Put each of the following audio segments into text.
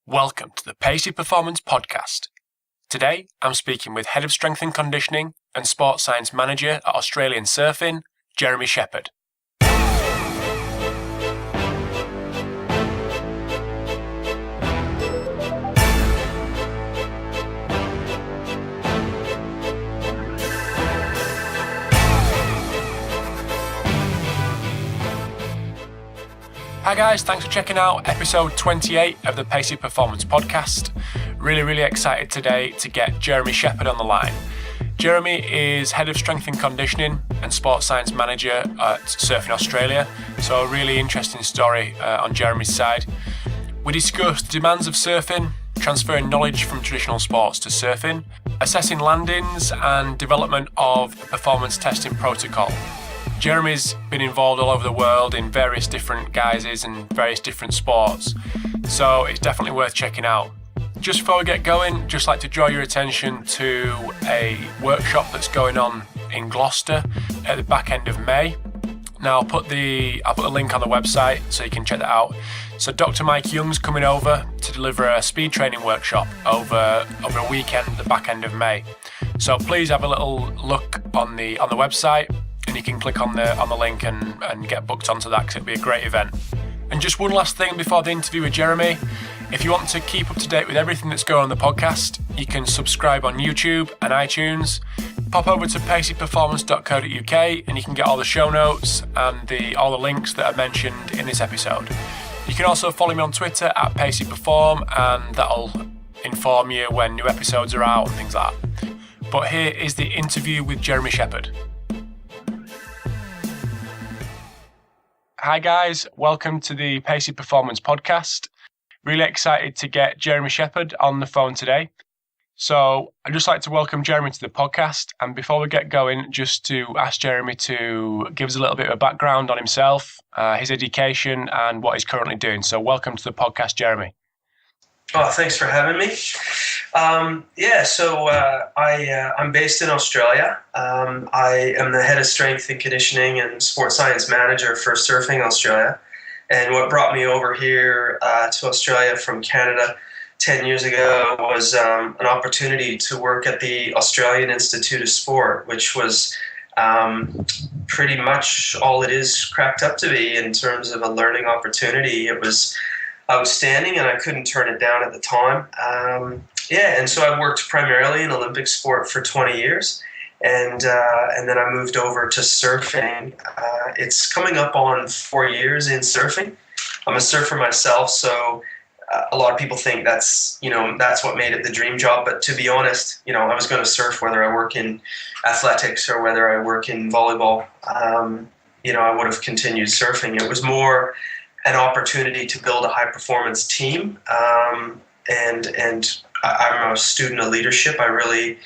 Welcome to the Pacey Performance Podcast. Today, I'm speaking with Head of Strength and Conditioning and Sports Science Manager at Australian Surfing, Jeremy Sheppard. Hi guys, thanks for checking out episode 28 of the Pacey Performance Podcast. Really excited today to get Jeremy Sheppard on the line. Jeremy is Head of Strength and Conditioning and Sports Science Manager at Surfing Australia, so a really interesting story on Jeremy's side. We discussed the demands of surfing, transferring knowledge from traditional sports to surfing, assessing landings and development of a performance testing protocol. Jeremy's been involved all over the world in various different guises and various different sports, so it's definitely worth checking out. Just before we get going, just like to draw your attention to a workshop that's going on in Gloucester at the back end of May. Now I'll put a link on the website so you can check that out. So Dr. Mike Young's coming over to deliver a speed training workshop over a weekend at the back end of May. So please have a little look on the website. And you can click on the link and get booked onto that because it'll be a great event. And just one last thing before the interview with Jeremy. If you want to keep up to date with everything that's going on the podcast, you can subscribe on YouTube and iTunes. Pop over to paceyperformance.co.uk and you can get all the show notes and all the links that are mentioned in this episode. You can also follow me on Twitter at PaceyPerform and that'll inform you when new episodes are out and things like that. But here is the interview with Jeremy Sheppard. Hi guys, welcome to the Pacey Performance Podcast. Really excited to get Jeremy Sheppard on the phone today. So I'd just like to welcome Jeremy to the podcast. And before we get going, just to ask Jeremy to give us a little bit of a background on himself, his education and what he's currently doing. So welcome to the podcast, Jeremy. Oh, thanks for having me. I'm based in Australia. I am the Head of Strength and Conditioning and Sports Science Manager for Surfing Australia. And what brought me over here to Australia from Canada 10 years ago was an opportunity to work at the Australian Institute of Sport, which was pretty much all it is cracked up to be in terms of a learning opportunity. It was outstanding, and I couldn't turn it down at the time. And so I worked primarily in Olympic sport for 20 years, and then I moved over to surfing. It's coming up on 4 years in surfing. I'm a surfer myself, so a lot of people think that's what made it the dream job. But to be honest, I was going to surf whether I work in athletics or whether I work in volleyball. I would have continued surfing. It was more an opportunity to build a high-performance team, and I'm a student of leadership. I really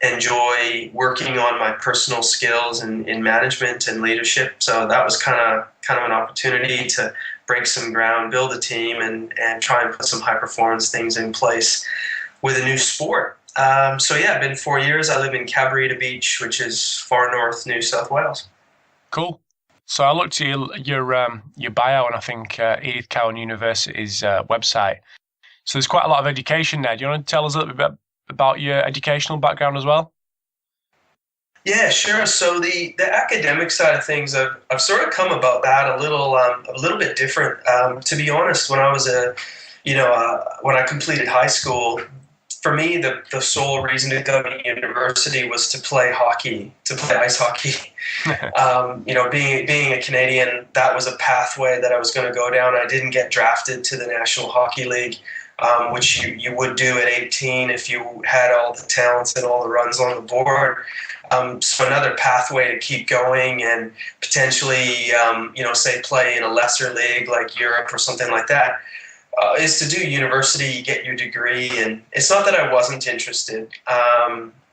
enjoy working on my personal skills in management and leadership. So that was kind of an opportunity to break some ground, build a team, and try and put some high-performance things in place with a new sport. It's been 4 years. I live in Cabarita Beach, which is far north New South Wales. Cool. So I looked at your bio and I think Edith Cowan University's website. So there's quite a lot of education there. Do you want to tell us a little bit about your educational background as well? Yeah, sure. So the academic side of things, I've sort of come about that a little bit different. To be honest, when I was when I completed high school, for me, the sole reason to go to university was to play ice hockey. Being a Canadian, that was a pathway that I was going to go down. I didn't get drafted to the National Hockey League, which you would do at 18 if you had all the talents and all the runs on the board. So another pathway to keep going and potentially, say play in a lesser league like Europe or something like that. Is to do university, get your degree, and it's not that I wasn't interested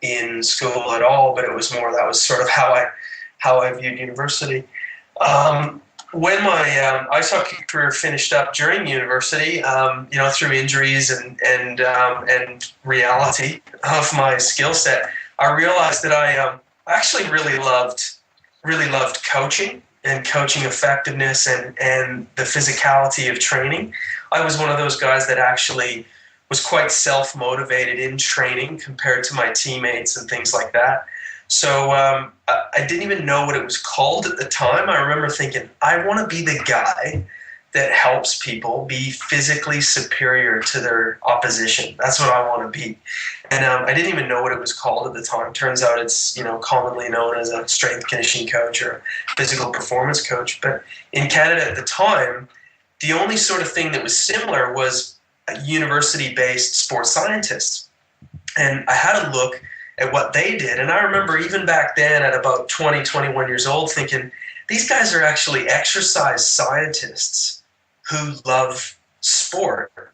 in school at all, but it was more that was sort of how I viewed university. When my ice hockey career finished up during university, through injuries and reality of my skill set, I realized that I actually really loved coaching and coaching effectiveness and the physicality of training. I was one of those guys that actually was quite self-motivated in training compared to my teammates and things like that. So I didn't even know what it was called at the time. I remember thinking, I want to be the guy that helps people be physically superior to their opposition. That's what I want to be. And I didn't even know what it was called at the time. Turns out it's commonly known as a strength conditioning coach or physical performance coach. But in Canada at the time, the only sort of thing that was similar was university-based sports scientists. And I had a look at what they did. And I remember even back then at about 20, 21 years old thinking, these guys are actually exercise scientists who love sport.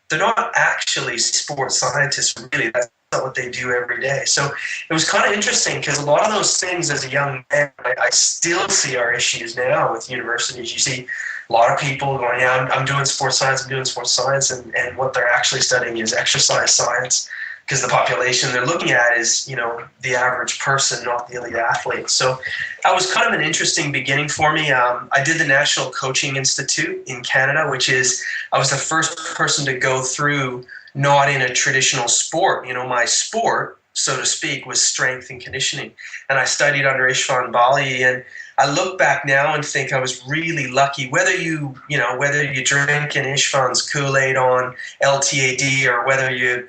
They're not actually sports scientists, really. That's not what they do every day. So it was kind of interesting because a lot of those things as a young man, I still see our issues now with universities. You see a lot of people going, yeah, I'm doing sports science, and what they're actually studying is exercise science, because the population they're looking at is, the average person, not the elite athlete. So that was kind of an interesting beginning for me. I did the National Coaching Institute in Canada, which is, I was the first person to go through not in a traditional sport. My sport, so to speak, was strength and conditioning. And I studied under Ishvan Bali, and I look back now and think I was really lucky. Whether you drink in Ishvan's Kool-Aid on LTAD or whether you're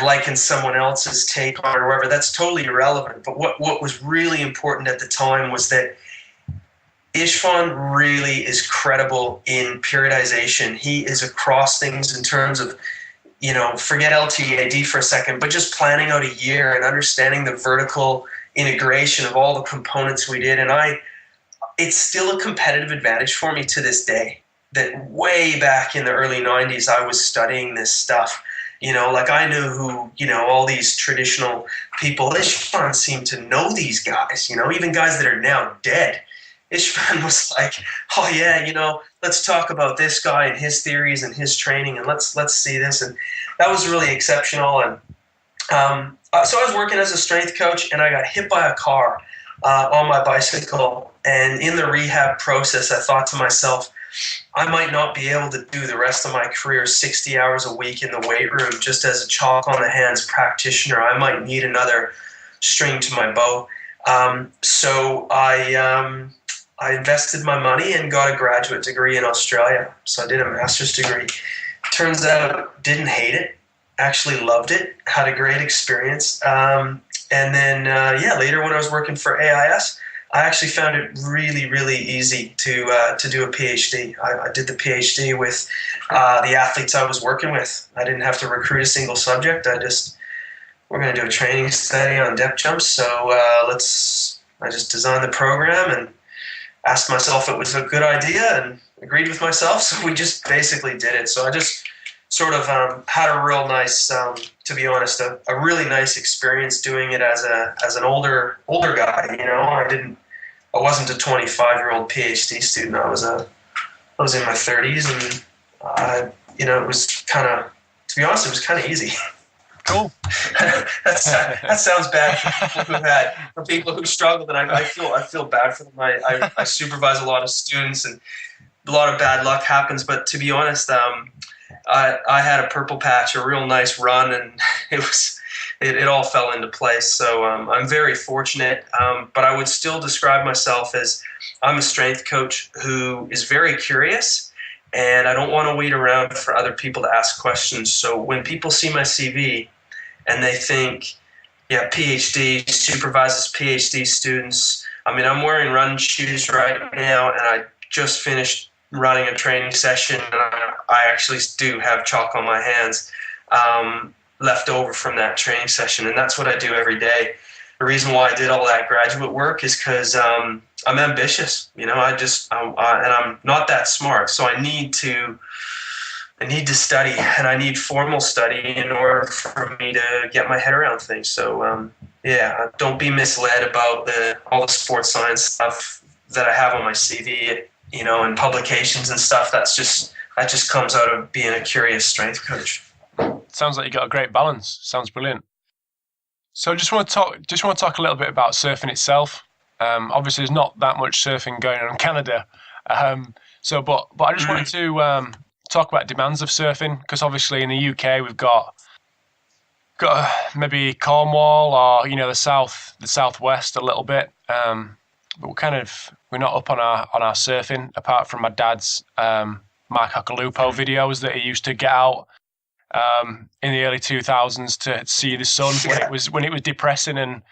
liking someone else's take on it or whatever, that's totally irrelevant. But what was really important at the time was that Ishvan really is credible in periodization. He is across things in terms of, forget LTAD for a second, but just planning out a year and understanding the vertical integration of all the components we did. And it's still a competitive advantage for me to this day that way back in the early 90s, I was studying this stuff. I knew who, all these traditional people. Ishvan seemed to know these guys, even guys that are now dead. Ishvan was like, oh yeah, let's talk about this guy and his theories and his training, and let's see this. And that was really exceptional. And so I was working as a strength coach, and I got hit by a car on my bicycle. And in the rehab process, I thought to myself, I might not be able to do the rest of my career 60 hours a week in the weight room just as a chalk on the hands practitioner. I might need another string to my bow. So I invested my money and got a graduate degree in Australia. So I did a master's degree. Turns out, didn't hate it. Actually loved it. Had a great experience. And then, later when I was working for AIS, I actually found it really, really easy to do a PhD. I did the PhD with the athletes I was working with. I didn't have to recruit a single subject. We're going to do a training study on depth jumps. So I just designed the program and asked myself if it was a good idea and agreed with myself. So we just basically did it. So I just sort of had a real nice, to be honest, a really nice experience doing it as an older guy. I wasn't a 25-year-old PhD student. I was in my 30s, and it was kind of, to be honest, it was kind of easy. Cool. that sounds bad for people who struggled, and I feel bad for them. I supervise a lot of students, and a lot of bad luck happens. But to be honest, I had a purple patch, a real nice run, and it all fell into place. So I'm very fortunate, but I would still describe myself as I'm a strength coach who is very curious, and I don't want to wait around for other people to ask questions. So when people see my CV and they think, yeah, PhD, supervises PhD students. I mean, I'm wearing run shoes right now, and I just finished running a training session, and I actually do have chalk on my hands left over from that training session, and that's what I do every day. The reason why I did all that graduate work is because I'm ambitious, and I'm not that smart, so I need to study, and I need formal study in order for me to get my head around things. So don't be misled about all the sports science stuff that I have on my CV, and publications and stuff. That just comes out of being a curious strength coach. Sounds like you got a great balance. Sounds brilliant. So just want to talk a little bit about surfing itself. Obviously, there's not that much surfing going on in Canada. But I just wanted to talk about demands of surfing, because obviously in the UK we've got maybe Cornwall or the southwest a little bit. But we're not up on our surfing, apart from my dad's Mark Hakalupo videos that he used to get out in the early 2000s to see the sun when it was depressing and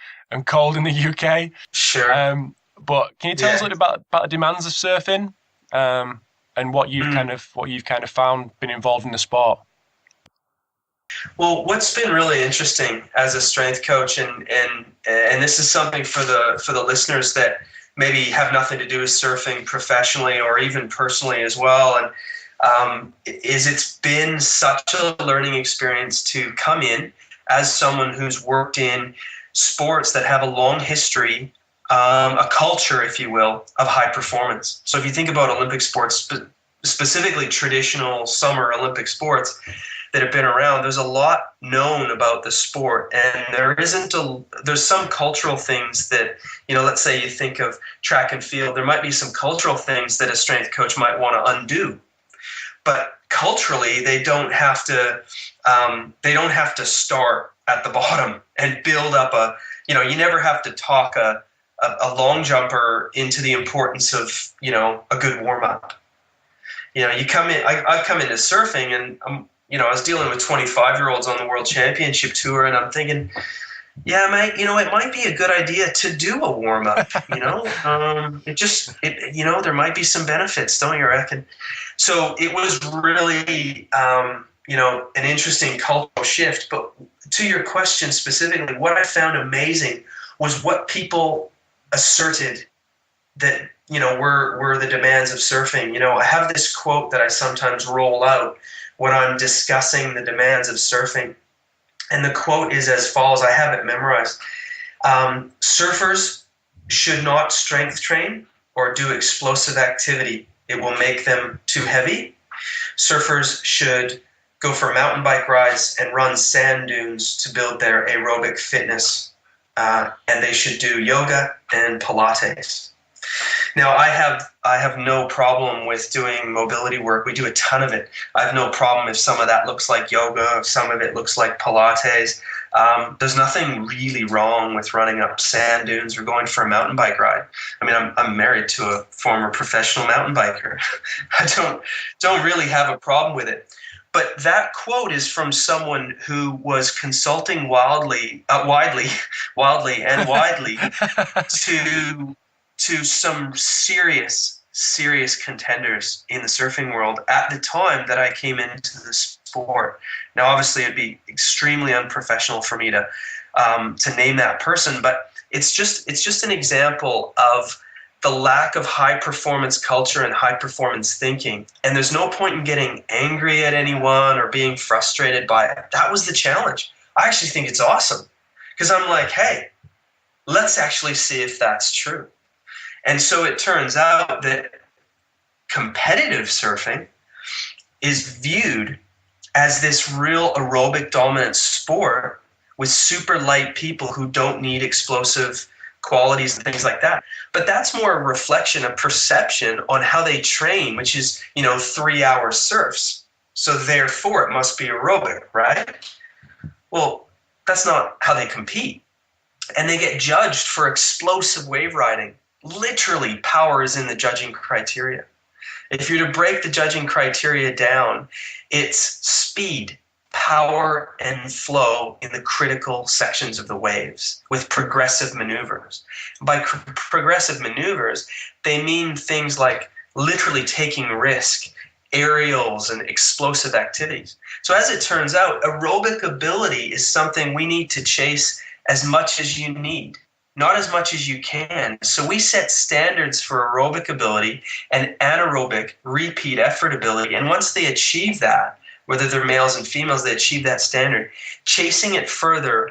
cold in the UK. Sure. But can you tell us a little about the demands of surfing and what you've kind of found being involved in the sport? Well, what's been really interesting as a strength coach, and this is something for the listeners that maybe have nothing to do with surfing professionally or even personally as well, and is it's been such a learning experience to come in as someone who's worked in sports that have a long history, a culture, if you will, of high performance. So if you think about Olympic sports, specifically traditional summer Olympic sports that have been around, there's a lot known about the sport, and there's some cultural things that, let's say you think of track and field, there might be some cultural things that a strength coach might want to undo. But culturally, they don't have to start at the bottom and build up you never have to talk a long jumper into the importance of, a good warm up. You come in, I've come into surfing, and I was dealing with 25-year-olds on the World Championship Tour, and I'm thinking, yeah, mate, it might be a good idea to do a warm up. There might be some benefits, don't you reckon? So it was really, an interesting cultural shift. But to your question specifically, what I found amazing was what people asserted that, were the demands of surfing. I have this quote that I sometimes roll out when I'm discussing the demands of surfing. And the quote is as follows. I have it memorized. Surfers should not strength train or do explosive activity. It will make them too heavy. Surfers should go for mountain bike rides and run sand dunes to build their aerobic fitness. And they should do yoga and Pilates. Now, I have no problem with doing mobility work. We do a ton of it. I have no problem if some of that looks like yoga, if some of it looks like Pilates. There's nothing really wrong with running up sand dunes or going for a mountain bike ride. I mean, I'm married to a former professional mountain biker. I don't really have a problem with it. But that quote is from someone who was consulting widely to some serious contenders in the surfing world at the time that I came into the sport. Now, obviously, it'd be extremely unprofessional for me to name that person, but it's just an example of the lack of high performance culture and high performance thinking. And there's no point in getting angry at anyone or being frustrated by it. That was the challenge. I actually think it's awesome, because I'm like, hey, let's actually see if that's true. And so it turns out that competitive surfing is viewed as this real aerobic dominant sport with super light people who don't need explosive qualities and things like that. But that's more a reflection, a perception on how they train, which is, 3-hour surfs. So therefore it must be aerobic, right? Well, that's not how they compete. And they get judged for explosive wave riding. Literally, power is in the judging criteria. If you're to break the judging criteria down, it's speed, power, and flow in the critical sections of the waves with progressive maneuvers. By progressive maneuvers, they mean things like literally taking risk, aerials, and explosive activities. So as it turns out, aerobic ability is something we need to chase as much as you need, not as much as you can. So we set standards for aerobic ability and anaerobic repeat effort ability. And once they achieve that, whether they're males and females, they achieve that standard, chasing it further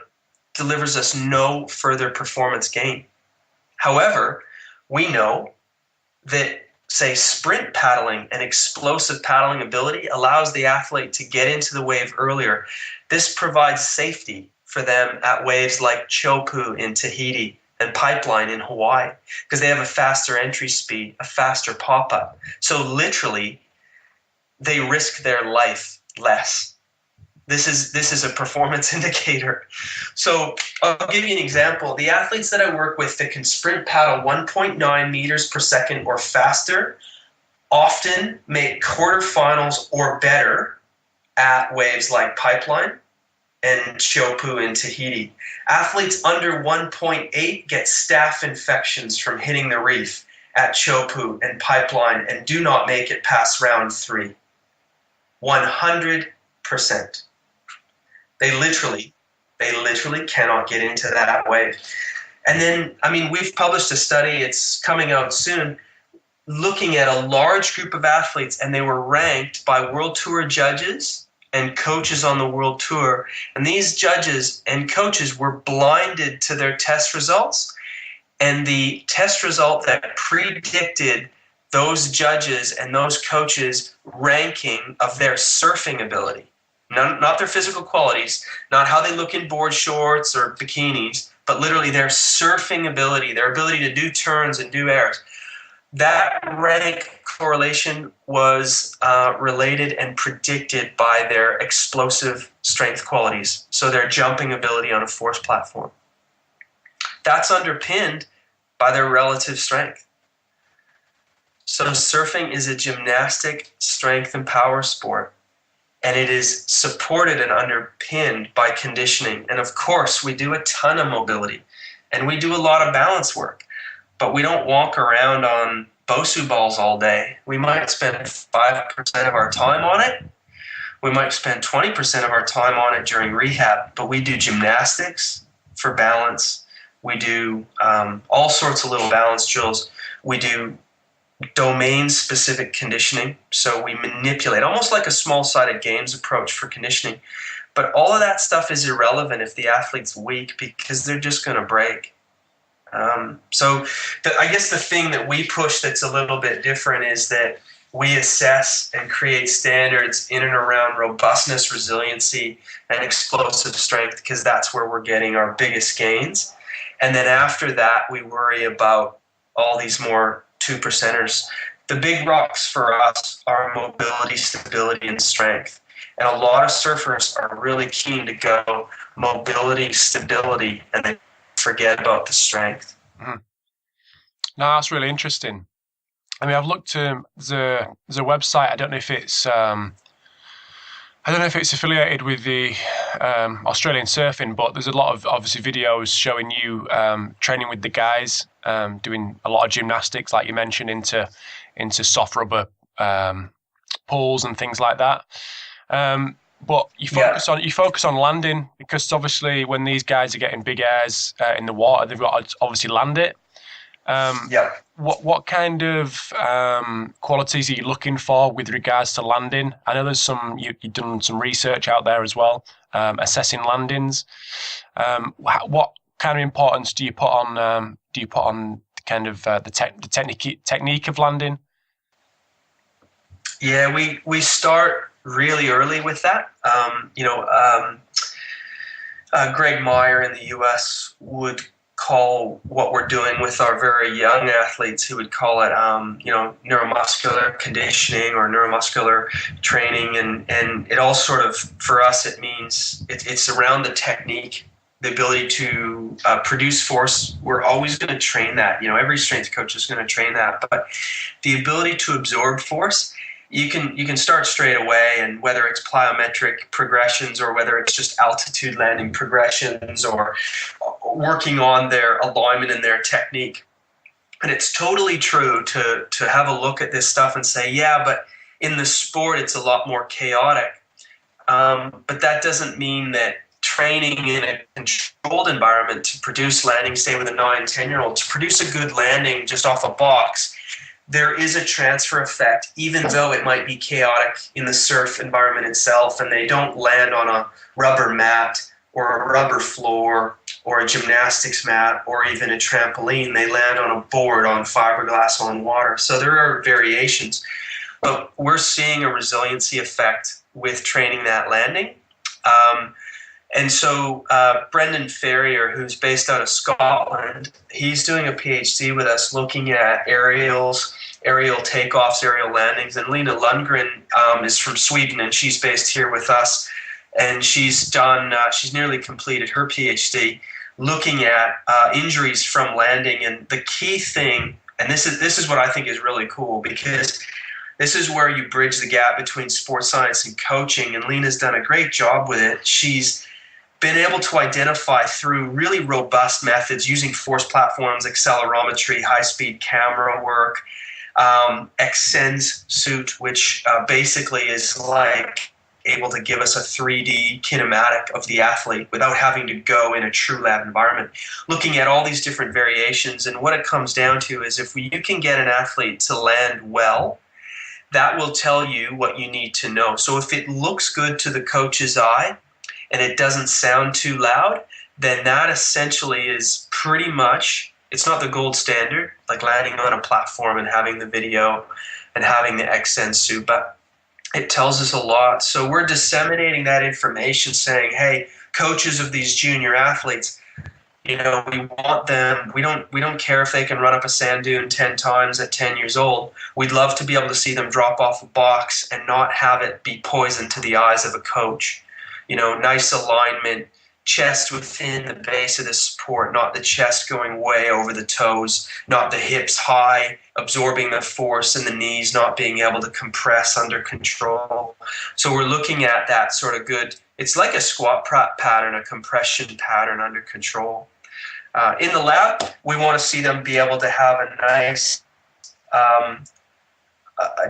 delivers us no further performance gain. However, we know that, say, sprint paddling and explosive paddling ability allows the athlete to get into the wave earlier. This provides safety for them at waves like Chopu in Tahiti and Pipeline in Hawaii because they have a faster entry speed, a faster pop-up. So literally, they risk their life less. This is a performance indicator. So I'll give you an example. The athletes that I work with that can sprint paddle 1.9 meters per second or faster often make quarterfinals or better at waves like Pipeline and Chopu in Tahiti. Athletes under 1.8 get staph infections from hitting the reef at Chopu and Pipeline and do not make it past round 3. 100%. They literally cannot get into that wave. And then, we've published a study, it's coming out soon, looking at a large group of athletes, and they were ranked by World Tour judges and coaches on the World Tour. And these judges and coaches were blinded to their test results. And the test result that predicted those judges and those coaches' ranking of their surfing ability, not their physical qualities, not how they look in board shorts or bikinis, but literally their surfing ability, their ability to do turns and do airs. That rank correlation was related and predicted by their explosive strength qualities, so their jumping ability on a force platform. That's underpinned by their relative strength. So surfing is a gymnastic strength and power sport, and it is supported and underpinned by conditioning. And of course, we do a ton of mobility, and we do a lot of balance work, but we don't walk around on Bosu balls all day. We might spend 5% of our time on it. We might spend 20% of our time on it during rehab, but we do gymnastics for balance. We do all sorts of little balance drills. We do domain-specific conditioning, so we manipulate, almost like a small-sided games approach for conditioning. But all of that stuff is irrelevant if the athlete's weak because they're just going to break. I guess the thing that we push that's a little bit different is that we assess and create standards in and around robustness, resiliency, and explosive strength because that's where we're getting our biggest gains. And then after that, we worry about all these more 2%ers. The big rocks for us are mobility, stability, and strength. And a lot of surfers are really keen to go mobility, stability, and they forget about the strength. Mm-hmm. No, that's really interesting. I've looked at the website. I don't know if it's affiliated with the Australian surfing, but there's a lot of obviously videos showing you training with the guys, doing a lot of gymnastics, like you mentioned, into soft rubber pools and things like that. But you focus on landing because obviously when these guys are getting big airs in the water, they've got to obviously land it. What kind of qualities are you looking for with regards to landing? I know there's you've done some research out there as well, assessing landings. What kind of importance do you put on kind of the technique of landing? Yeah, we start really early with that. Greg Meyer in the U.S. would call what we're doing with our very young athletes, he would call it, neuromuscular conditioning or neuromuscular training. And it all sort of, for us, it means it's around the technique, the ability to produce force. We're always going to train that. Every strength coach is going to train that. But the ability to absorb force, you can start straight away, and whether it's plyometric progressions or whether it's just altitude landing progressions or working on their alignment and their technique. And it's totally true to have a look at this stuff and say, yeah, but in the sport it's a lot more chaotic. But that doesn't mean that training in a controlled environment to produce landing, say with a 9-10-year-old, to produce a good landing just off a box, there is a transfer effect, even though it might be chaotic in the surf environment itself, and they don't land on a rubber mat or a rubber floor or a gymnastics mat or even a trampoline. They land on a board, on fiberglass, on water. So there are variations. But we're seeing a resiliency effect with training that landing. And so Brendan Ferrier, who's based out of Scotland, he's doing a PhD with us looking at aerial takeoffs, aerial landings. And Lena Lundgren is from Sweden, and she's based here with us. And she's nearly completed her PhD looking at injuries from landing. And the key thing, and this is what I think is really cool, because this is where you bridge the gap between sports science and coaching. And Lena's done a great job with it. She's been able to identify through really robust methods using force platforms, accelerometry, high-speed camera work, XSense suit, which basically is like able to give us a 3D kinematic of the athlete without having to go in a true lab environment, looking at all these different variations. And what it comes down to is if you can get an athlete to land well, that will tell you what you need to know. So if it looks good to the coach's eye and it doesn't sound too loud, then that essentially is pretty much, it's not the gold standard, like landing on a platform and having the video and having the XSense suit, but it tells us a lot. So we're disseminating that information saying, hey, coaches of these junior athletes, we want them, we don't care if they can run up a sand dune 10 times at 10 years old. We'd love to be able to see them drop off a box and not have it be poison to the eyes of a coach. Nice alignment, chest within the base of the support, not the chest going way over the toes, not the hips high, absorbing the force, and the knees not being able to compress under control. So we're looking at that sort of good, it's like a squat pattern, a compression pattern under control. In the lab, we want to see them be able to have a nice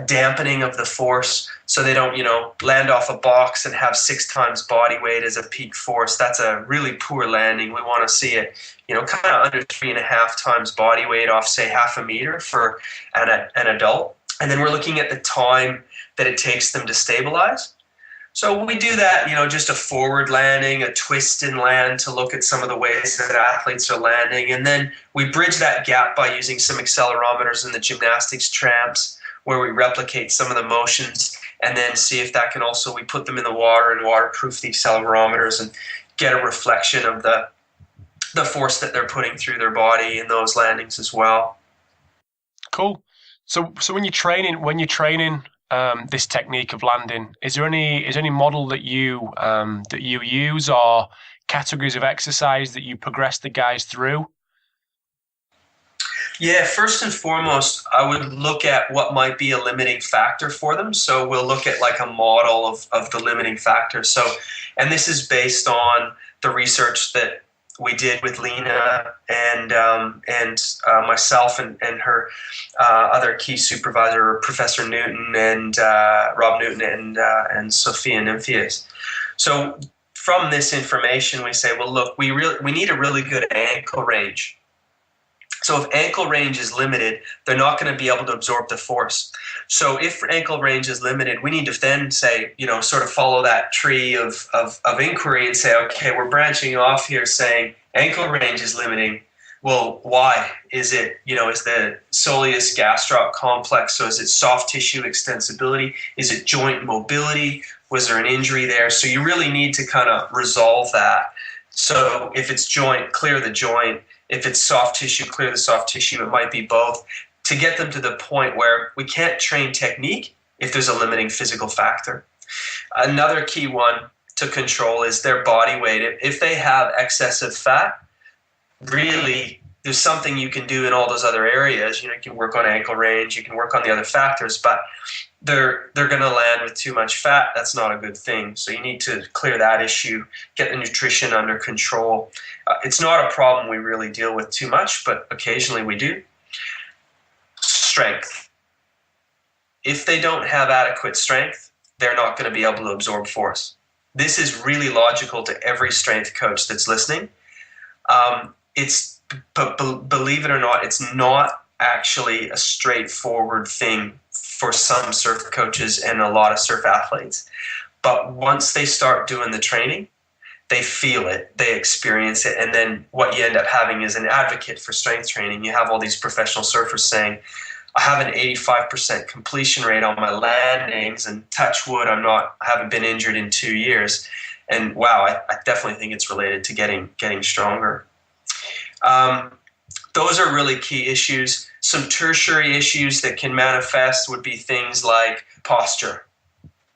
dampening of the force so they don't, land off a box and have 6 times body weight as a peak force. That's a really poor landing. We want to see it, kind of under 3.5 times body weight off, say, half a meter for an adult. And then we're looking at the time that it takes them to stabilize. So we do that, just a forward landing, a twist and land to look at some of the ways that athletes are landing. And then we bridge that gap by using some accelerometers in the gymnastics tramps, where we replicate some of the motions and then see if that can also, we put them in the water and waterproof the accelerometers and get a reflection of the force that they're putting through their body in those landings as well. Cool. So when you're training this technique of landing, is there any model that you use or categories of exercise that you progress the guys through? Yeah, first and foremost, I would look at what might be a limiting factor for them. So we'll look at like a model of the limiting factor. So, and this is based on the research that we did with Lena and myself and her other key supervisor, Professor Newton and Rob Newton and Sophia Nymphias. So from this information, we say, well, look, we need a really good ankle range. So if ankle range is limited, they're not going to be able to absorb the force. So if ankle range is limited, we need to then say, sort of follow that tree of inquiry and say, okay, we're branching off here saying ankle range is limiting. Well, why? Is it, is the soleus gastroc complex? So is it soft tissue extensibility? Is it joint mobility? Was there an injury there? So you really need to kind of resolve that. So if it's joint, clear the joint. If it's soft tissue, clear the soft tissue. It might be both, to get them to the point where we can't train technique if there's a limiting physical factor. Another key one to control is their body weight. If they have excessive fat, really there's something you can do in all those other areas. You can work on ankle range, you can work on the other factors, but they're going to land with too much fat. That's not a good thing. So you need to clear that issue, get the nutrition under control. It's not a problem we really deal with too much, but occasionally we do. Strength. If they don't have adequate strength, they're not going to be able to absorb force. This is really logical to every strength coach that's listening. But believe it or not, it's not actually a straightforward thing for some surf coaches and a lot of surf athletes. But once they start doing the training, they feel it, they experience it, and then what you end up having is an advocate for strength training. You have all these professional surfers saying, I have an 85% completion rate on my landings, and touch wood, I haven't been injured in 2 years. And wow, I definitely think it's related to getting stronger. Those are really key issues. Some tertiary issues that can manifest would be things like posture.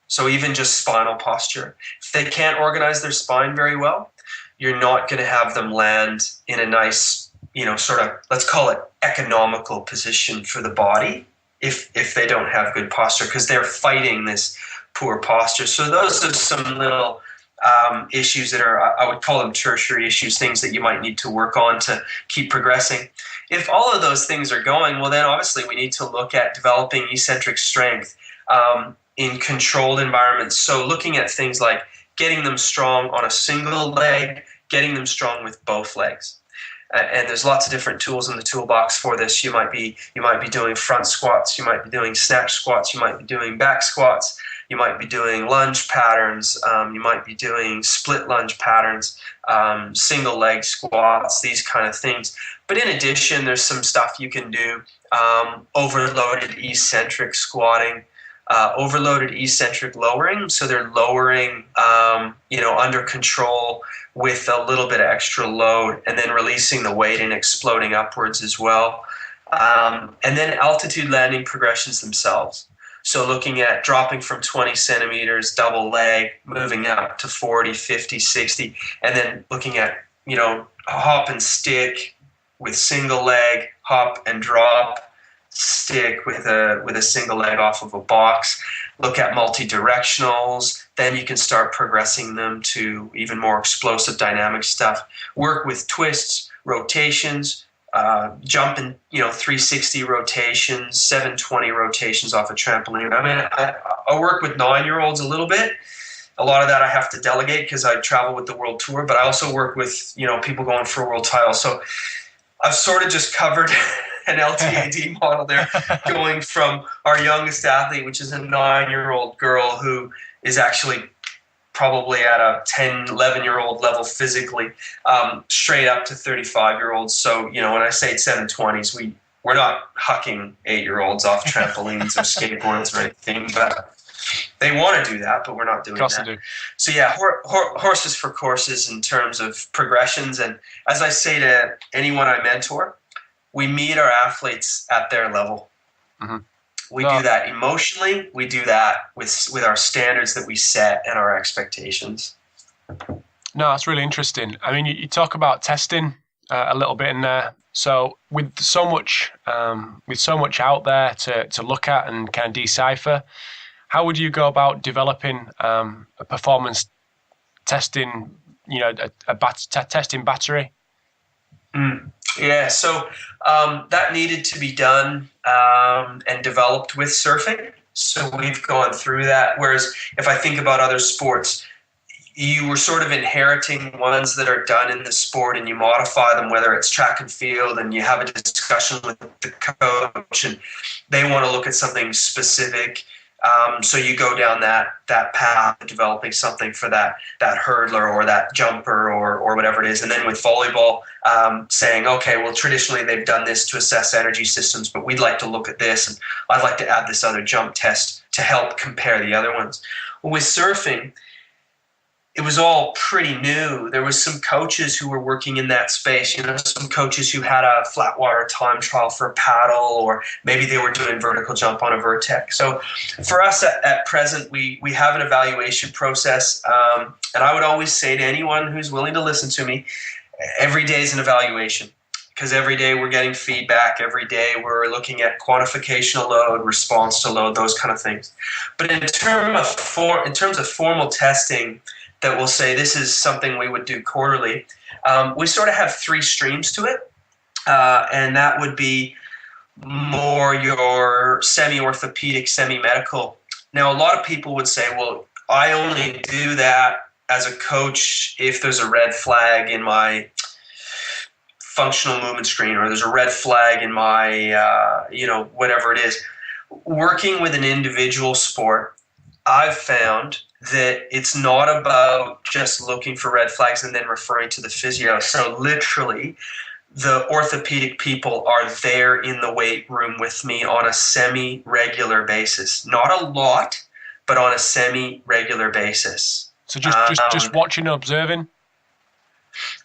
So even just spinal posture. If they can't organize their spine very well, you're not going to have them land in a nice, sort of, let's call it economical position for the body if they don't have good posture, because they're fighting this poor posture. So those are some little issues that are, I would call them tertiary issues, things that you might need to work on to keep progressing. If all of those things are going, well, then obviously we need to look at developing eccentric strength in controlled environments. So looking at things like getting them strong on a single leg, getting them strong with both legs. And there's lots of different tools in the toolbox for this. You might be doing front squats, you might be doing snatch squats, you might be doing back squats, you might be doing lunge patterns, you might be doing split lunge patterns, single leg squats, these kind of things. But in addition, there's some stuff you can do, overloaded eccentric squatting, overloaded eccentric lowering. So they're lowering, under control with a little bit of extra load, and then releasing the weight and exploding upwards as well. And then altitude landing progressions themselves. So looking at dropping from 20 centimeters, double leg, moving up to 40, 50, 60, and then looking at, hop and stick with single leg, hop and drop, stick with a single leg off of a box. Look at multi-directionals. Then you can start progressing them to even more explosive dynamic stuff. Work with twists, rotations, jump in 360 rotations, 720 rotations off a trampoline. I mean, I work with 9-year-olds a little bit. A lot of that I have to delegate because I travel with the world tour, but I also work with people going for world titles. So I've sort of just covered an LTAD model there, going from our youngest athlete, which is a 9-year-old girl who is actually probably at a 10, 11-year-old level physically, straight up to 35-year-olds. So, when I say 720s, we're not hucking 8-year-olds off trampolines or skateboards or anything, but they want to do that, but we're not doing that. Do. So yeah, horses for courses in terms of progressions. And as I say to anyone I mentor, we meet our athletes at their level. Mm-hmm. We do that emotionally. We do that with our standards that we set and our expectations. No, that's really interesting. I mean, you talk about testing a little bit in there. So with so much out there to look at and kind of decipher, how would you go about developing a performance testing, testing battery? Yeah, so that needed to be done and developed with surfing. So we've gone through that. Whereas if I think about other sports, you were sort of inheriting ones that are done in the sport and you modify them, whether it's track and field, and you have a discussion with the coach and they want to look at something specific. So you go down that path of developing something for that hurdler or that jumper or whatever it is. And then with volleyball, saying, okay, well, traditionally they've done this to assess energy systems, but we'd like to look at this, and I'd like to add this other jump test to help compare the other ones. Well, with surfing, it was all pretty new. There was some coaches who were working in that space, some coaches who had a flat water time trial for a paddle, or maybe they were doing vertical jump on a Vertex. So for us at present, we have an evaluation process. And I would always say to anyone who's willing to listen to me, every day is an evaluation, because every day we're getting feedback. Every day we're looking at quantification of load, response to load, those kind of things. But in terms of formal testing, that will say this is something we would do quarterly. We sort of have 3 streams to it, and that would be more your semi-orthopedic, semi-medical. Now, a lot of people would say, well, I only do that as a coach if there's a red flag in my functional movement screen, or there's a red flag in my, whatever it is. Working with an individual sport, I've found that it's not about just looking for red flags and then referring to the physio. So literally, the orthopedic people are there in the weight room with me on a semi-regular basis. Not a lot, but on a semi-regular basis. So just watching and observing?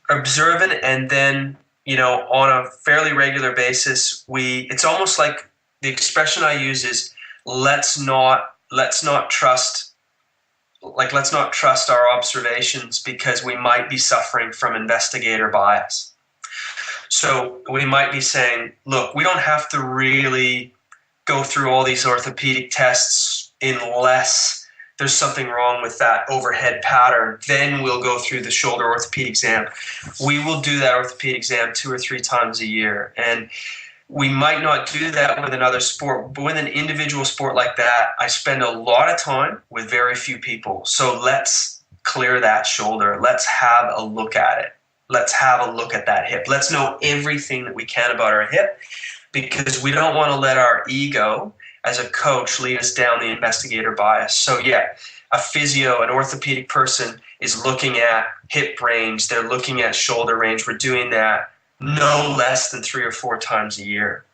Observing, and then, on a fairly regular basis, it's almost like the expression I use is let's not trust our observations, because we might be suffering from investigator bias. So we might be saying, look, we don't have to really go through all these orthopedic tests unless there's something wrong with that overhead pattern. Then we'll go through the shoulder orthopedic exam. We will do that orthopedic exam 2 or 3 times a year. And we might not do that with another sport, but with an individual sport like that, I spend a lot of time with very few people. So let's clear that shoulder. Let's have a look at it. Let's have a look at that hip. Let's know everything that we can about our hip, because we don't want to let our ego as a coach lead us down the investigator bias. So yeah, a physio, an orthopedic person is looking at hip range. They're looking at shoulder range. We're doing that no less than 3 or 4 times a year.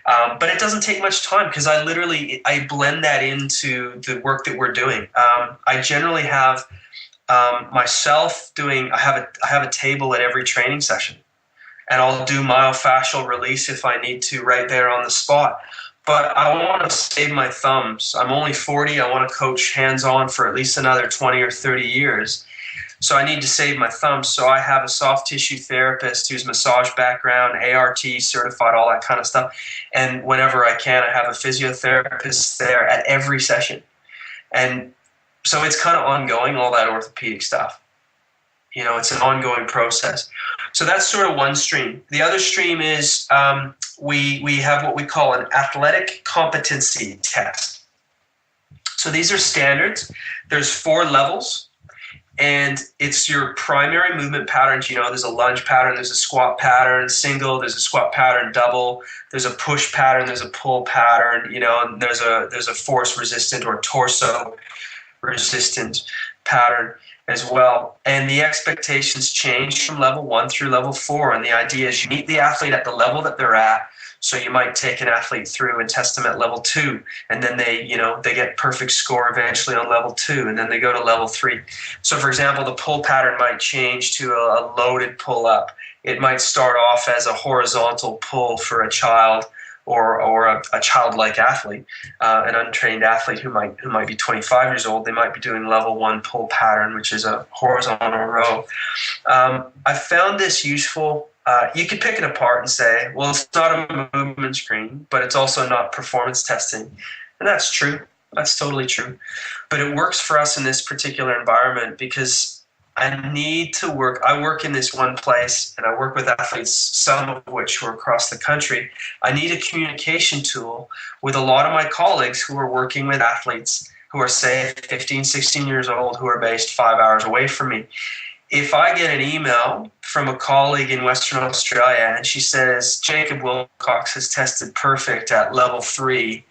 But it doesn't take much time, because I blend that into the work that we're doing. I generally have myself doing, I have a table at every training session, and I'll do myofascial release if I need to right there on the spot. But I want to save my thumbs. I'm only 40. I want to coach hands-on for at least another 20 or 30 years. So I need to save my thumbs. So I have a soft tissue therapist who's massage background, ART certified, all that kind of stuff. And whenever I can, I have a physiotherapist there at every session. And so it's kind of ongoing, all that orthopedic stuff. It's an ongoing process. So that's sort of one stream. The other stream is we have what we call an athletic competency test. So these are standards. There's 4 levels, and it's your primary movement patterns. There's a lunge pattern, there's a squat pattern, single, there's a squat pattern, double, there's a push pattern, there's a pull pattern, and there's a force resistant or torso resistant pattern as well. And the expectations change from level 1 through level 4. And the idea is you meet the athlete at the level that they're at. So you might take an athlete through and test them at level 2, and then they get perfect score eventually on level 2, and then they go to level 3. So for example, the pull pattern might change to a loaded pull up. It might start off as a horizontal pull for a child, or a childlike athlete, an untrained athlete who might be 25 years old. They might be doing level 1 pull pattern, which is a horizontal row. I found this useful. You could pick it apart and say, well, it's not a movement screen, but it's also not performance testing. And that's true. That's totally true. But it works for us in this particular environment, because I work in this one place, and I work with athletes, some of which are across the country. I need a communication tool with a lot of my colleagues who are working with athletes who are, say, 15, 16 years old, who are based 5 hours away from me. If I get an email from a colleague in Western Australia and she says, Jacob Wilcox has tested perfect at level 3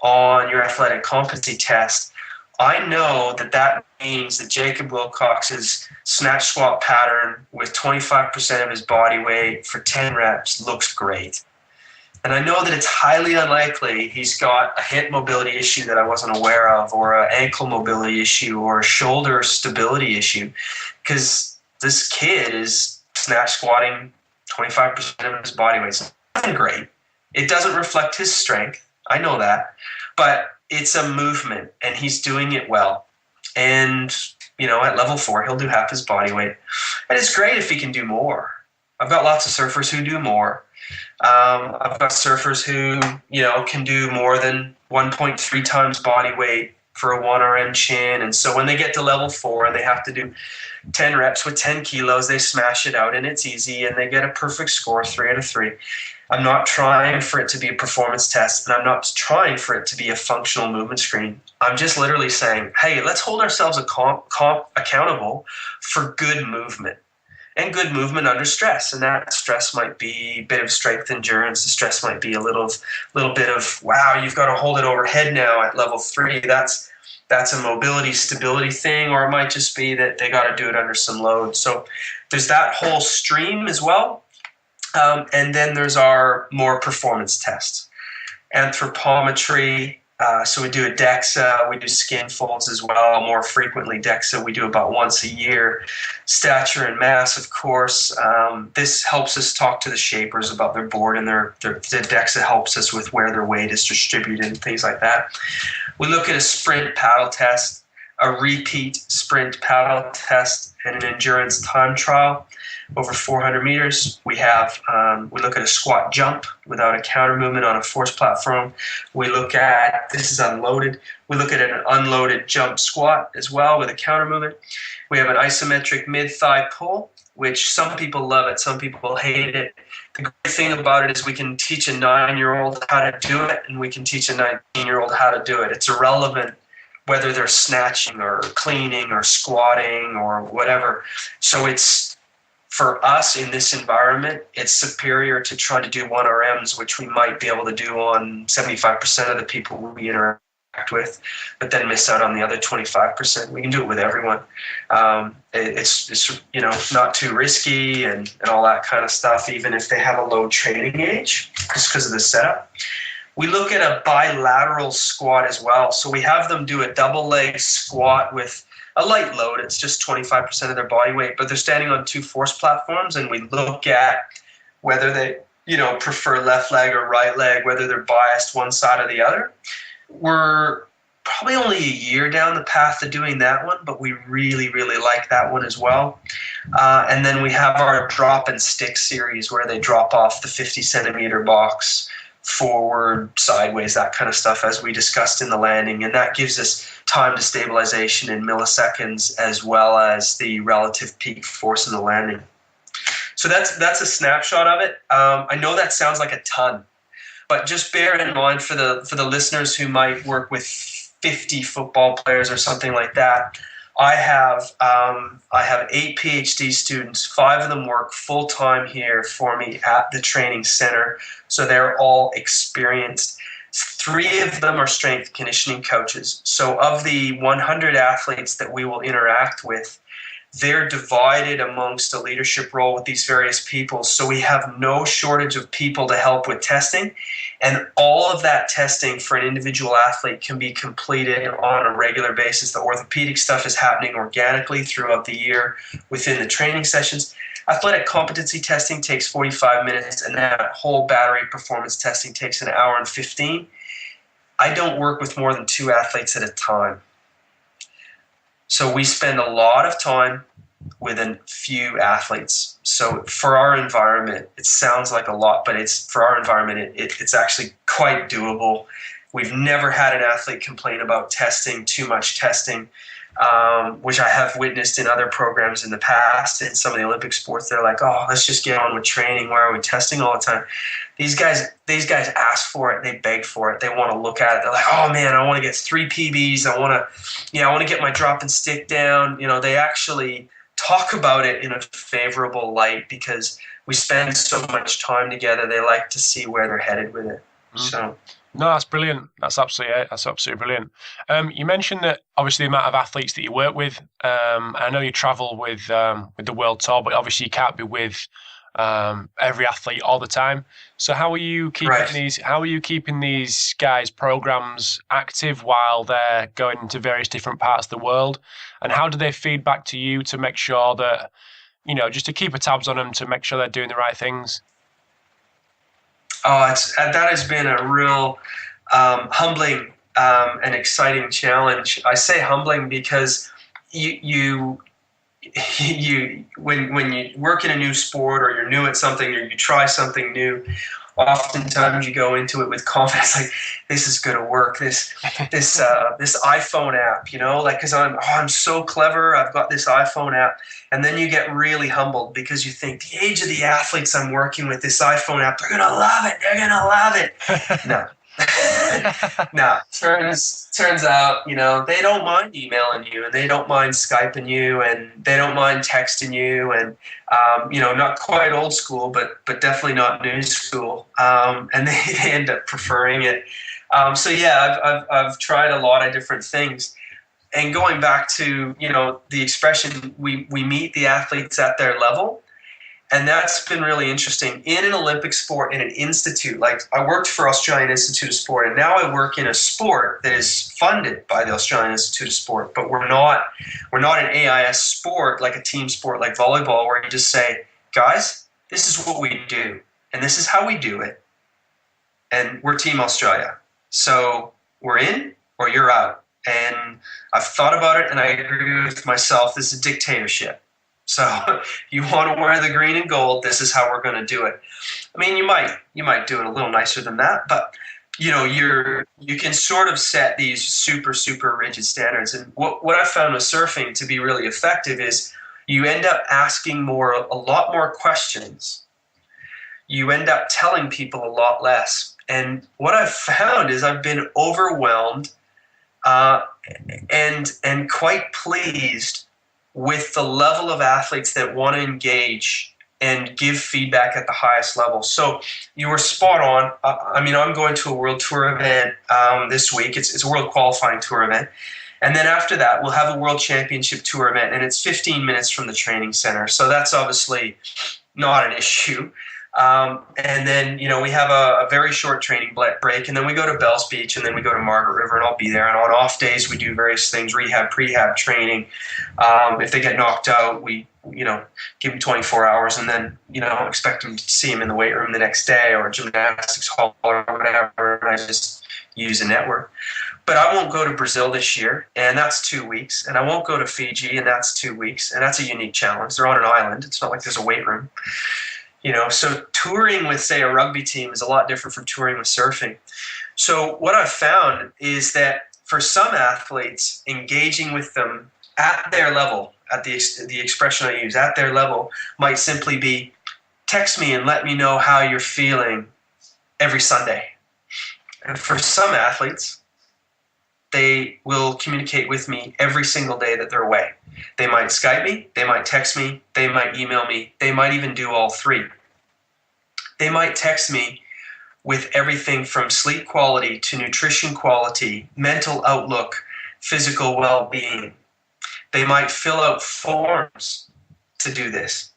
on your athletic competency test, I know that means that Jacob Wilcox's snatch squat pattern with 25% of his body weight for 10 reps looks great. And I know that it's highly unlikely he's got a hip mobility issue that I wasn't aware of, or an ankle mobility issue, or a shoulder stability issue, because this kid is snatch squatting 25% of his body weight. It's nothing great. It doesn't reflect his strength. I know that. But it's a movement, and he's doing it well. And, at level 4, he'll do half his body weight. And it's great if he can do more. I've got lots of surfers who do more. I've got surfers who, can do more than 1.3 times body weight for a 1RM chin. And so when they get to level 4 and they have to do 10 reps with 10 kilos, they smash it out, and it's easy, and they get a perfect score, 3 out of 3. I'm not trying for it to be a performance test, and I'm not trying for it to be a functional movement screen. I'm just literally saying, hey, let's hold ourselves accountable for good movement, and good movement under stress. And that stress might be a bit of strength endurance. The stress might be a little bit of, wow, you've got to hold it overhead now at level 3. That's a mobility, stability thing, or it might just be that they got to do it under some load. So there's that whole stream as well. And then there's our more performance tests. Anthropometry, So we do a DEXA, we do skin folds as well, more frequently DEXA we do about once a year. Stature and mass, of course. This helps us talk to the shapers about their board, and the DEXA helps us with where their weight is distributed and things like that. We look at a sprint paddle test, a repeat sprint paddle test, and an endurance time trial over 400 meters. We look at a squat jump without a counter movement on a force platform. We look at, this is unloaded, we look at an unloaded jump squat as well with a counter movement. We have an isometric mid-thigh pull, which some people love it, some people hate it. The great thing about it is we can teach a 9-year-old how to do it, and we can teach a 19-year-old how to do it. It's irrelevant whether they're snatching or cleaning or squatting or whatever. So it's, for us in this environment, it's superior to try to do 1RMs, which we might be able to do on 75% of the people we interact with, but then miss out on the other 25%. We can do it with everyone. It's not too risky and all that kind of stuff, even if they have a low training age, just because of the setup. We look at a bilateral squat as well. So we have them do a double leg squat with a light load. It's just 25% of their body weight, but they're standing on 2 force platforms, and we look at whether they, prefer left leg or right leg, whether they're biased one side or the other. We're probably only a year down the path to doing that one, but we really, really like that one as well. And then we have our drop and stick series where they drop off the 50 centimeter box, forward, sideways, that kind of stuff, as we discussed in the landing. And that gives us time to stabilization in milliseconds, as well as the relative peak force in the landing. So that's a snapshot of it. I know that sounds like a ton, but just bear in mind for the listeners who might work with 50 football players or something like that. I have 8 PhD students. 5 of them work full time here for me at the training center, so they're all experienced. 3 of them are strength conditioning coaches. So of the 100 athletes that we will interact with, they're divided amongst a leadership role with these various people. So we have no shortage of people to help with testing. And all of that testing for an individual athlete can be completed on a regular basis. The orthopedic stuff is happening organically throughout the year within the training sessions. Athletic competency testing takes 45 minutes, and that whole battery performance testing takes 1 hour and 15. I don't work with more than 2 athletes at a time. So we spend a lot of time with a few athletes. So for our environment, it sounds like a lot, but for our environment, it's actually quite doable. We've never had an athlete complain about testing, too much testing, which I have witnessed in other programs in the past. In some of the Olympic sports, they're like, "Oh, let's just get on with training. Why are we testing all the time?" These guys ask for it. They beg for it. They want to look at it. They're like, "Oh man, I want to get 3 PBs. I want to get my drop and stick down." They actually talk about it in a favorable light because we spend so much time together. They like to see where they're headed with it. So. No, that's brilliant. That's absolutely brilliant. You mentioned that obviously the amount of athletes that you work with. I know you travel with the World Tour, but obviously you can't be with every athlete all the time. So how are you keeping these guys' programs active while they're going to various different parts of the world? And how do they feed back to you to make sure that, just to keep a tabs on them to make sure they're doing the right things? Oh, that has been a real humbling and exciting challenge. I say humbling because you when you work in a new sport, or you're new at something, or you try something new, oftentimes you go into it with confidence, like, this is going to work. This iPhone app, because I'm so clever. I've got this iPhone app. And then you get really humbled because you think, the age of the athletes I'm working with, this iPhone app, they're going to love it. They're going to love it. No. No. Turns out, they don't mind emailing you, and they don't mind Skyping you, and they don't mind texting you, and, not quite old school, but definitely not new school. And they end up preferring it. So yeah, I've tried a lot of different things. And going back to, the expression, we meet the athletes at their level. And that's been really interesting. In an Olympic sport, in an institute, like I worked for Australian Institute of Sport, and now I work in a sport that is funded by the Australian Institute of Sport, but we're not an AIS sport, like a team sport like volleyball, where you just say, guys, this is what we do, and this is how we do it, and we're Team Australia. So we're in or you're out. And I've thought about it, and I agree with myself, this is dictatorship. So you want to wear the green and gold, this is how we're going to do it. I mean, you might do it a little nicer than that, but you can sort of set these super, super rigid standards. And what I found with surfing to be really effective is you end up asking a lot more questions. You end up telling people a lot less. And what I've found is I've been overwhelmed and quite pleased with the level of athletes that want to engage and give feedback at the highest level. So you were spot on. I mean, I'm going to a World Tour event this week. It's a World Qualifying Tour event. And then after that, we'll have a World Championship Tour event, and it's 15 minutes from the training center. So that's obviously not an issue. And then, we have a very short training break, and then we go to Bells Beach, and then we go to Margaret River, and I'll be there. And on off days, we do various things, rehab, prehab training. If they get knocked out, we, give them 24 hours, and then, expect them to see them in the weight room the next day or gymnastics hall or whatever, and I just use a network. But I won't go to Brazil this year, and that's 2 weeks. And I won't go to Fiji, and that's 2 weeks. And that's a unique challenge. They're on an island. It's not like there's a weight room. So touring with, say, a rugby team is a lot different from touring with surfing. So what I've found is that for some athletes, engaging with them at their level, at the expression I use, at their level, might simply be, text me and let me know how you're feeling every Sunday. And for some athletes, they will communicate with me every single day that they're away. They might Skype me, they might text me, they might email me, they might even do all three. They might text me with everything from sleep quality to nutrition quality, mental outlook, physical well-being. They might fill out forms to do this,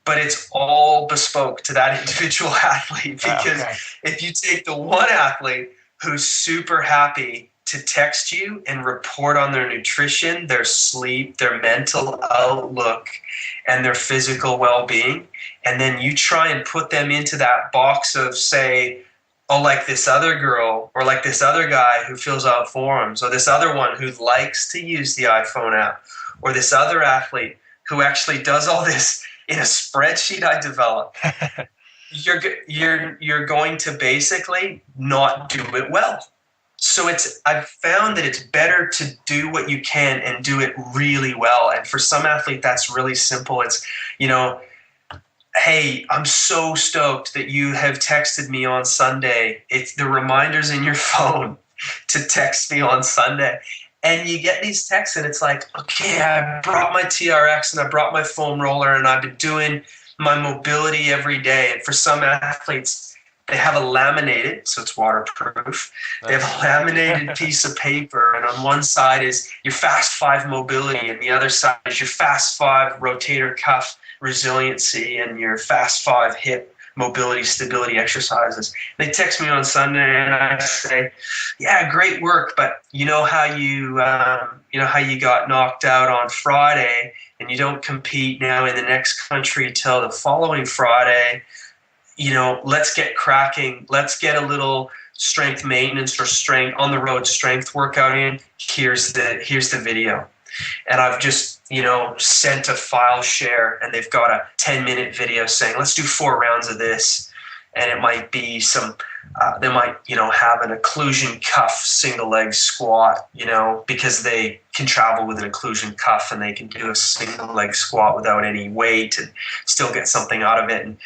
but it's all bespoke to that individual athlete, because if you take the one athlete who's super happy to text you and report on their nutrition, their sleep, their mental outlook, and their physical well-being, and then you try and put them into that box of, say, like this other girl or like this other guy who fills out forms, or this other one who likes to use the iPhone app, or this other athlete who actually does all this in a spreadsheet I developed, you're going to basically not do it well. So I've found that it's better to do what you can and do it really well. And for some athlete, that's really simple. It's, hey, I'm so stoked that you have texted me on Sunday. It's the reminders in your phone to text me on Sunday. And you get these texts and it's like, okay, I brought my TRX and I brought my foam roller and I've been doing my mobility every day. And for some athletes, they have a laminated, so it's waterproof. They have a laminated piece of paper, and on one side is your Fast 5 mobility, and the other side is your Fast 5 rotator cuff resiliency and your Fast 5 hip mobility stability exercises. They text me on Sunday, and I say, "Yeah, great work, but you know how you got knocked out on Friday, and you don't compete now in the next country till the following Friday. Let's get cracking. Let's get a little strength maintenance or strength on the road strength workout in. Here's the video." And I've just, sent a file share, and they've got a 10-minute video saying, let's do 4 rounds of this. And it might be they might, have an occlusion cuff single leg squat, because they can travel with an occlusion cuff and they can do a single leg squat without any weight and still get something out of it. And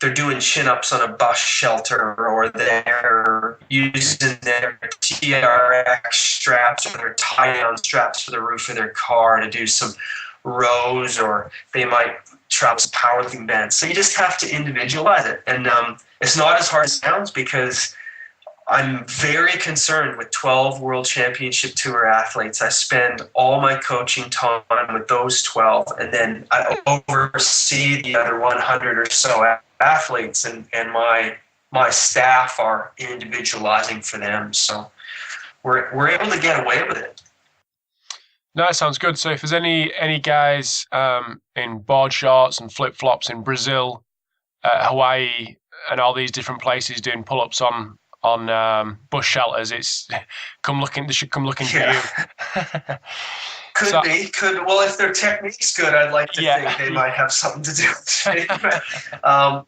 they're doing chin-ups on a bus shelter, or they're using their TRX straps or their tie-down straps for the roof of their car to do some rows, or they might travel some powerlifting bands. So you just have to individualize it. And it's not as hard as it sounds, because I'm very concerned with 12 World Championship Tour athletes. I spend all my coaching time with those 12, and then I oversee the other 100 or so athletes, and my staff are individualizing for them. So we're able to get away with it. No, that sounds good. So if there's any guys in board shorts and flip-flops in Brazil, Hawaii, and all these different places doing pull-ups on bush shelters, they should come looking for you. Could be. Well, if their technique's good, I'd like to think they might have something to do with it.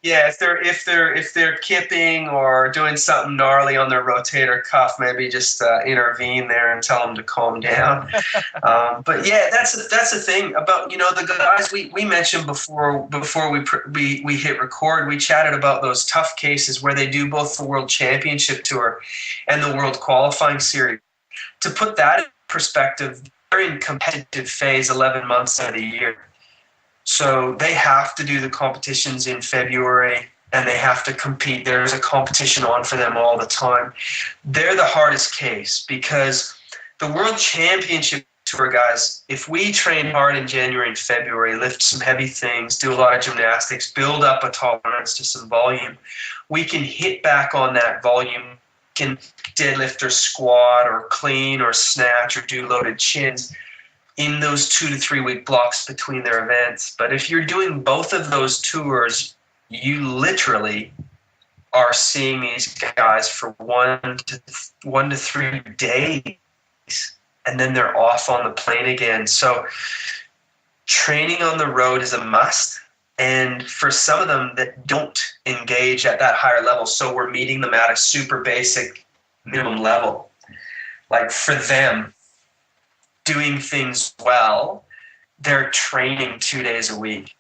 If they're kipping or doing something gnarly on their rotator cuff, maybe just intervene there and tell them to calm down. But yeah, that's the thing about the guys we mentioned before we hit record. We chatted about those tough cases where they do both the World Championship Tour and the World Qualifying Series. To put that in perspective, they're in competitive phase 11 months out of the year. So they have to do the competitions in February and they have to compete. There's a competition on for them all the time. They're the hardest case because the World Championship Tour guys, if we train hard in January and February, lift some heavy things, do a lot of gymnastics, build up a tolerance to some volume, we can hit back on that volume, can deadlift or squat or clean or snatch or do loaded chins in those 2 to 3 week blocks between their events. But if you're doing both of those tours, you literally are seeing these guys for 1 to 3 days, and then they're off on the plane again. So training on the road is a must. And for some of them that don't engage at that higher level, so we're meeting them at a super basic minimum level. Like for them, doing things well, they're training 2 days a week,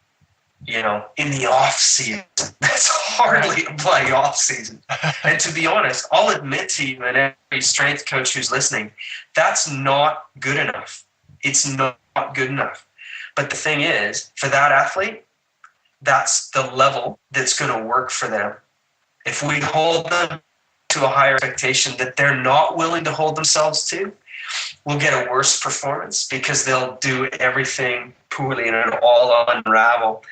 in the off season. That's hardly a bloody off season. And to be honest, I'll admit to you and every strength coach who's listening, that's not good enough. It's not good enough. But the thing is, for that athlete, that's the level that's going to work for them. If we hold them to a higher expectation that they're not willing to hold themselves to, we'll get a worse performance because they'll do everything poorly and it'll all unravel.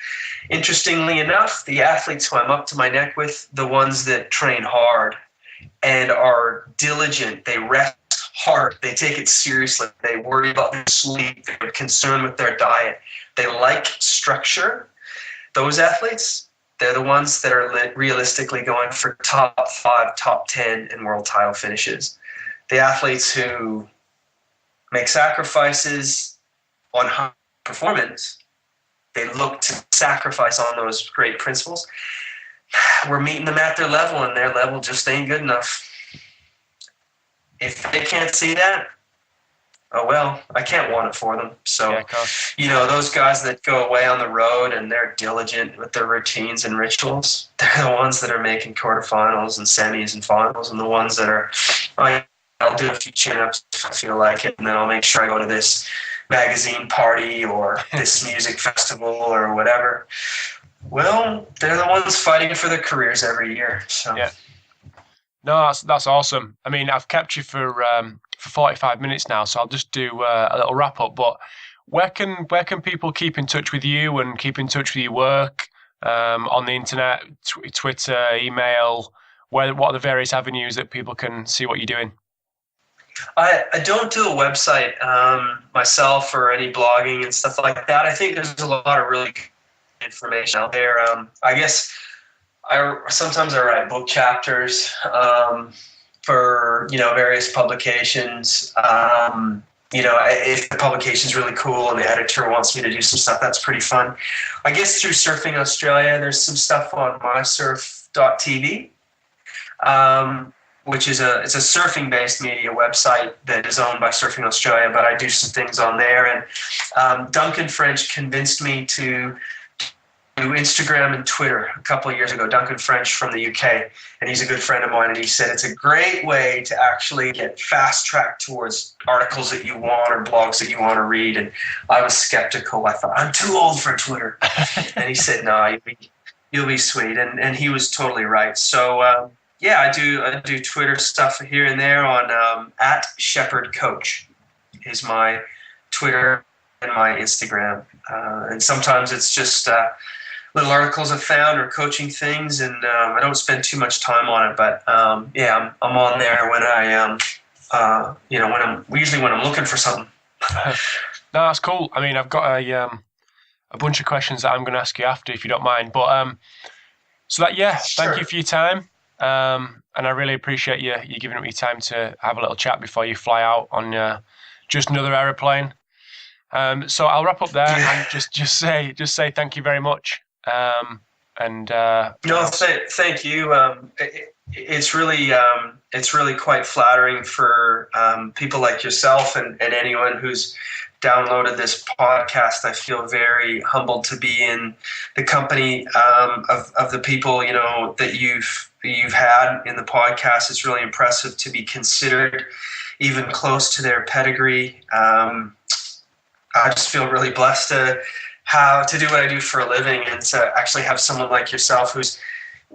Interestingly enough, the athletes who I'm up to my neck with, the ones that train hard and are diligent, they rest hard, they take it seriously, they worry about their sleep, they're concerned with their diet, they like structure. Those athletes, they're the ones that are realistically going for top 5, top 10 and world title finishes. The athletes who make sacrifices on high performance, they look to sacrifice on those great principles. We're meeting them at their level, and their level just ain't good enough. If they can't see that, oh well, I can't want it for them. So, those guys that go away on the road and they're diligent with their routines and rituals, they're the ones that are making quarterfinals and semis and finals, and the ones that are, I'll do a few chin-ups if I feel like it, and then I'll make sure I go to this magazine party or this music festival or whatever. Well, they're the ones fighting for their careers every year. So. Yeah. No, that's awesome. I mean, I've kept you for 45 minutes now, so I'll just do a little wrap up. But where can people keep in touch with you and keep in touch with your work on the internet, Twitter, email? What are the various avenues that people can see what you're doing? I don't do a website myself or any blogging and stuff like that. I think there's a lot of really good information out there. I guess sometimes I write book chapters for various publications. If the publication's really cool and the editor wants me to do some stuff, that's pretty fun. I guess through Surfing Australia, there's some stuff on mysurf.tv, which is it's a surfing-based media website that is owned by Surfing Australia, but I do some things on there. And Duncan French convinced me to do Instagram and Twitter a couple of years ago. Duncan French from the UK, and he's a good friend of mine, and he said it's a great way to actually get fast-tracked towards articles that you want or blogs that you want to read. And I was skeptical. I thought, I'm too old for Twitter. And he said, no, you'll be sweet. And he was totally right. So yeah, I do Twitter stuff here and there on at Sheppard Coach is my Twitter and my Instagram. And sometimes it's just little articles I've found or coaching things, and I don't spend too much time on it. But yeah, I'm on there when when I'm looking for something. No, that's cool. I mean, I've got a bunch of questions that I'm going to ask you after, if you don't mind. But thank you for your time. And I really appreciate you giving up your time to have a little chat before you fly out on just another aeroplane. So I'll wrap up there and just say thank you very much. Thank you. It's really quite flattering for people like yourself and anyone who's downloaded this podcast. I feel very humbled to be in the company of the people that you've had in the podcast. It's really impressive to be considered even close to their pedigree. I just feel really blessed to do what I do for a living, and to actually have someone like yourself who's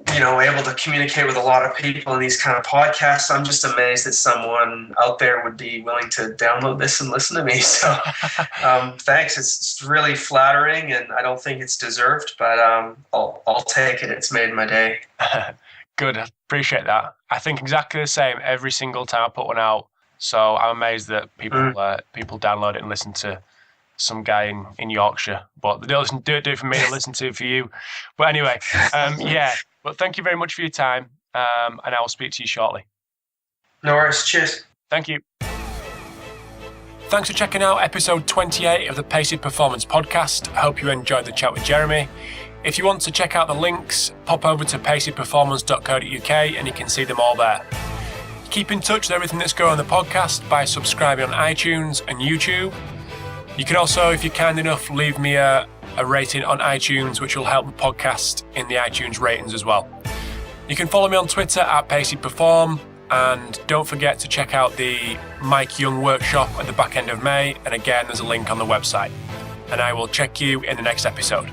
able to communicate with a lot of people in these kind of podcasts. I'm just amazed that someone out there would be willing to download this and listen to me. So thanks. It's really flattering, and I don't think it's deserved, but I'll take it. It's made my day. Good. I appreciate that. I think exactly the same every single time I put one out. So I'm amazed that people download it and listen to some guy in Yorkshire. But they don't do it for me, they listen to it for you. But anyway, But thank you very much for your time, and I will speak to you shortly. No worries. Cheers. Thank you. Thanks for checking out episode 28 of the Pacey Performance Podcast. I hope you enjoyed the chat with Jeremy. If you want to check out the links, pop over to paceyperformance.co.uk and you can see them all there. Keep in touch with everything that's going on the podcast by subscribing on iTunes and YouTube. You can also, if you're kind enough, leave me a rating on iTunes, which will help the podcast in the iTunes ratings as well. You can follow me on Twitter at Pacey Perform, and don't forget to check out the Mike Young workshop at the back end of May, and again, there's a link on the website. And I will check you in the next episode.